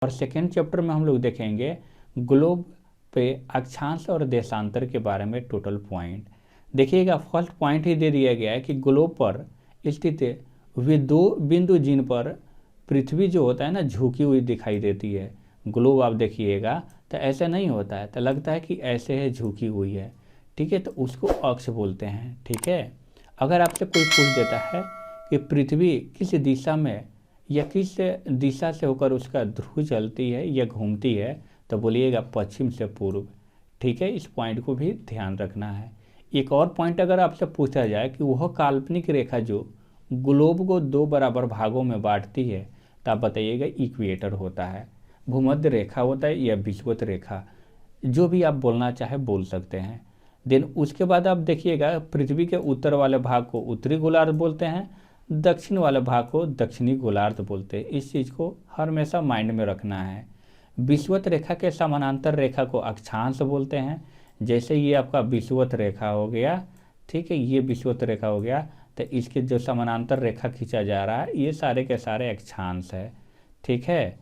और second chapter में हम लोग देखेंगे ग्लोब पे अक्षांश और देशांतर के बारे में टोटल पॉइंट। देखिएगा फर्स्ट पॉइंट ही दे दिया गया है कि ग्लोब पर स्थित वे दो बिंदु जिन पर पृथ्वी जो होता है ना झुकी हुई दिखाई देती है। ग्लोब आप देखिएगा तो ऐसे नहीं होता है, तो लगता है कि ऐसे है, झुकी हुई है। ठीक है, तो उसको अक्ष बोलते हैं। ठीक है, अगर आपसे कोई पूछ देता है कि पृथ्वी किस दिशा में या किस दिशा से होकर उसका ध्रुव चलती है या घूमती है, तो बोलिएगा पश्चिम से पूर्व। ठीक है, इस पॉइंट को भी ध्यान रखना है। एक और पॉइंट अगर आपसे पूछा जाए कि वह काल्पनिक रेखा जो ग्लोब को दो बराबर भागों में बांटती है, तो आप बताइएगा इक्वेटर होता है, भूमध्य रेखा होता है या विषुवत रेखा, जो भी आप बोलना चाहे बोल सकते हैं। देन उसके बाद आप देखिएगा पृथ्वी के उत्तर वाले भाग को उत्तरी गोलार्ध बोलते हैं, दक्षिण वाले भाग को दक्षिणी गोलार्ध बोलते हैं। इस चीज़ को हमेशा माइंड में रखना है। विषुवत रेखा के समानांतर रेखा को अक्षांश बोलते हैं। जैसे ये आपका विषुवत रेखा हो गया, ठीक है, ये विषुवत रेखा हो गया, तो इसके जो समानांतर रेखा खींचा जा रहा है ये सारे के सारे अक्षांश है। ठीक है,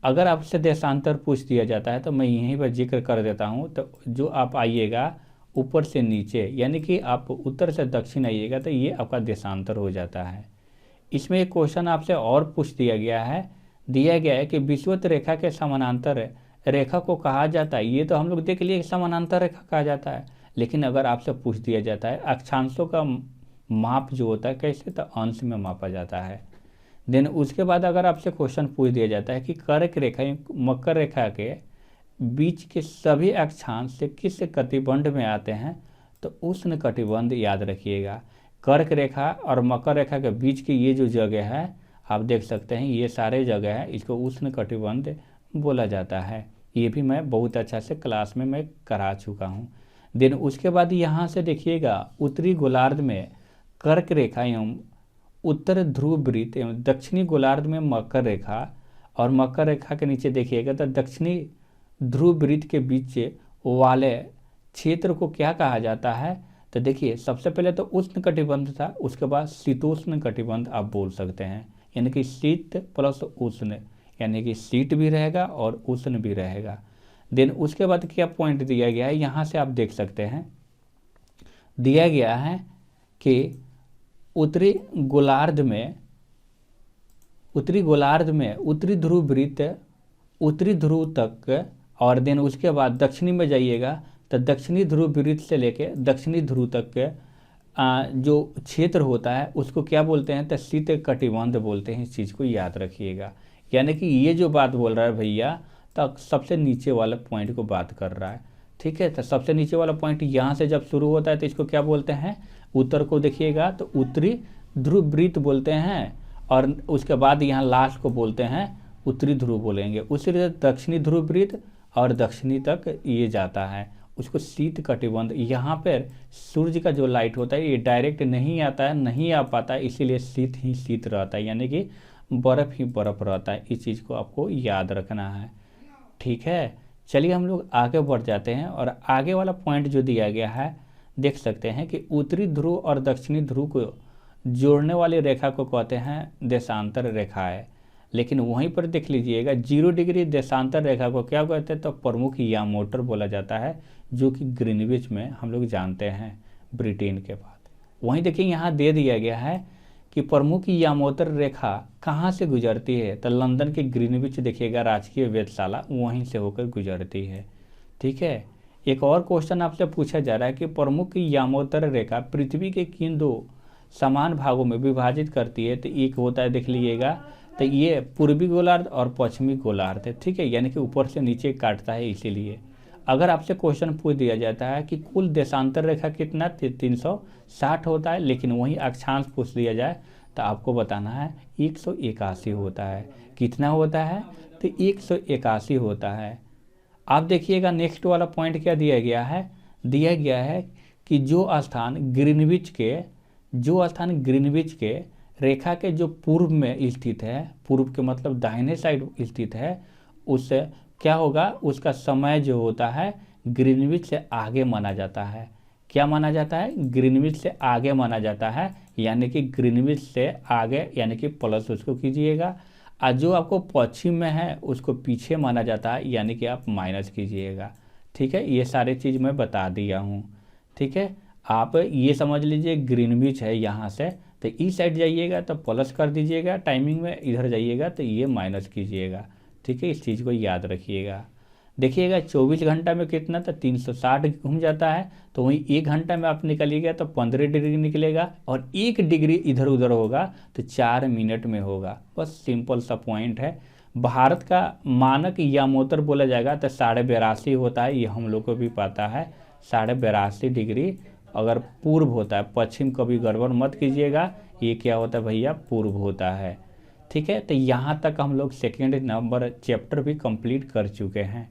अगर आपसे देशांतर पूछ दिया जाता है तो मैं यहीं पर जिक्र कर देता हूँ। तो जो आप आइएगा ऊपर से नीचे, यानी कि आप उत्तर से दक्षिण आइएगा, तो ये आपका देशांतर हो जाता है। इसमें एक क्वेश्चन आपसे और पूछ दिया गया है कि विषुवत रेखा के समानांतर रेखा को कहा जाता है। ये तो हम लोग देख लिए समानांतर रेखा कहा जाता है, लेकिन अगर आपसे पूछ दिया जाता है अक्षांशों का माप जो होता है कैसे, तो अंश में मापा जाता है। देन उसके बाद अगर आपसे क्वेश्चन पूछ दिया जाता है कि कर्क रेखा मकर रेखा के बीच के सभी अक्षांश से किस कटिबंध में आते हैं, तो उष्ण कटिबंध याद रखिएगा। कर्क रेखा और मकर रेखा के बीच की ये जो जगह है आप देख सकते हैं, ये सारे जगह है, इसको उष्ण कटिबंध बोला जाता है। ये भी मैं बहुत अच्छा से क्लास में मैं करा चुका हूँ। देन उसके बाद यहाँ से देखिएगा उत्तरी गोलार्ध में कर्क रेखा एवं उत्तर ध्रुव वृत्त एवं दक्षिणी गोलार्ध में मकर रेखा, और मकर रेखा के नीचे देखिएगा तो दक्षिणी ध्रुव वृत्त के बीच वाले क्षेत्र को क्या कहा जाता है, तो देखिए सबसे पहले तो उष्ण कटिबंध था, उसके बाद शीतोष्ण कटिबंध आप बोल सकते हैं। यानी कि शीत प्लस उष्ण, यानी कि शीत भी रहेगा और उष्ण भी रहेगा। देन उसके बाद क्या पॉइंट दिया गया है, यहाँ से आप देख सकते हैं, दिया गया है कि उत्तरी गोलार्ध में उत्तरी ध्रुव वृत्त उत्तरी ध्रुव तक, और देन उसके बाद दक्षिणी में जाइएगा तो दक्षिणी ध्रुव वृत्त से लेके दक्षिणी ध्रुव तक के जो क्षेत्र होता है उसको क्या बोलते हैं, तो शीत कटिबंध बोलते हैं। इस चीज़ को याद रखिएगा। यानी कि ये जो बात बोल रहा है भैया, तो सबसे नीचे वाला पॉइंट को बात कर रहा है। ठीक है, तो सबसे नीचे वाला पॉइंट यहाँ से जब शुरू होता है तो इसको क्या बोलते हैं, उत्तर को देखिएगा तो उत्तरी ध्रुव वृत्त बोलते हैं, और उसके बाद यहाँ लास्ट को बोलते हैं उत्तरी ध्रुव बोलेंगे। उसी तरह दक्षिणी ध्रुव वृत्त और दक्षिणी तक ये जाता है, उसको शीत कटिबंध। यहाँ पर सूर्य का जो लाइट होता है ये डायरेक्ट नहीं आता है, नहीं आ पाता है, इसीलिए शीत ही शीत रहता है, यानी कि बर्फ़ ही बर्फ़ रहता है। इस चीज़ को आपको याद रखना है। ठीक है, चलिए हम लोग आगे बढ़ जाते हैं, और आगे वाला पॉइंट जो दिया गया है देख सकते हैं कि उत्तरी ध्रुव और दक्षिणी ध्रुव को जोड़ने वाली रेखा को कहते हैं देशांतर रेखा है। लेकिन वहीं पर देख लीजिएगा 0 डिग्री देशांतर रेखा को क्या कहते हैं, तो प्रमुख यामोटर बोला जाता है, जो कि ग्रीनविच में हम लोग जानते हैं ब्रिटेन के बाद। वहीं देखिए यहाँ दे दिया गया है कि प्रमुख यामोतर रेखा कहाँ से गुजरती है, तो लंदन के ग्रीनविच देखिएगा राजकीय वेधशाला वहीं से होकर गुजरती है। ठीक है, एक और क्वेश्चन आपसे पूछा जा रहा है कि प्रमुख यामोत्तर रेखा पृथ्वी के किन दो समान भागों में विभाजित करती है, तो एक होता है देख लीजिएगा, तो ये पूर्वी गोलार्ध और पश्चिमी गोलार्ध है। ठीक है, यानी कि ऊपर से नीचे काटता है। इसीलिए अगर आपसे क्वेश्चन पूछ दिया जाता है कि कुल देशांतर रेखा कितना 360 होता है, लेकिन वहीं अक्षांश पूछ दिया जाए तो आपको बताना है 181 होता है। कितना होता है, तो 181 होता है। आप देखिएगा नेक्स्ट वाला पॉइंट क्या दिया गया है कि जो स्थान ग्रीनविच के रेखा के जो पूर्व में स्थित है, पूर्व के मतलब दाहिने साइड स्थित है, उससे क्या होगा, उसका समय जो होता है ग्रीनविच से आगे माना जाता है। क्या माना जाता है, ग्रीनविच से आगे माना जाता है, यानी कि ग्रीनविच से आगे, यानी कि प्लस उसको कीजिएगा। और जो आपको पश्चिम में है उसको पीछे माना जाता है, यानी कि आप माइनस कीजिएगा। ठीक है, ये सारे चीज़ मैं बता दिया हूँ। ठीक है, आप ये समझ लीजिए ग्रीनविच है यहाँ से, तो इस साइड जाइएगा तो प्लस कर दीजिएगा टाइमिंग में, इधर जाइएगा तो ये माइनस कीजिएगा। ठीक है, इस चीज़ को याद रखिएगा। देखिएगा 24 घंटा में कितना, तो 360 घूम जाता है, तो वहीं 1 घंटा में आप निकलिएगा तो 15 डिग्री निकलेगा, और 1 डिग्री इधर उधर होगा तो 4 मिनट में होगा। बस सिंपल सा पॉइंट है। भारत का मानक यामोत्तर बोला जाएगा तो 82.5 होता है, ये हम लोग को भी पता है। 82.5 डिग्री अगर पूर्व होता है, पश्चिम कभी गड़बड़ मत कीजिएगा, ये क्या होता है भैया, पूर्व होता है। ठीक है, तो यहाँ तक हम लोग सेकेंड नंबर चैप्टर भी कंप्लीट कर चुके हैं।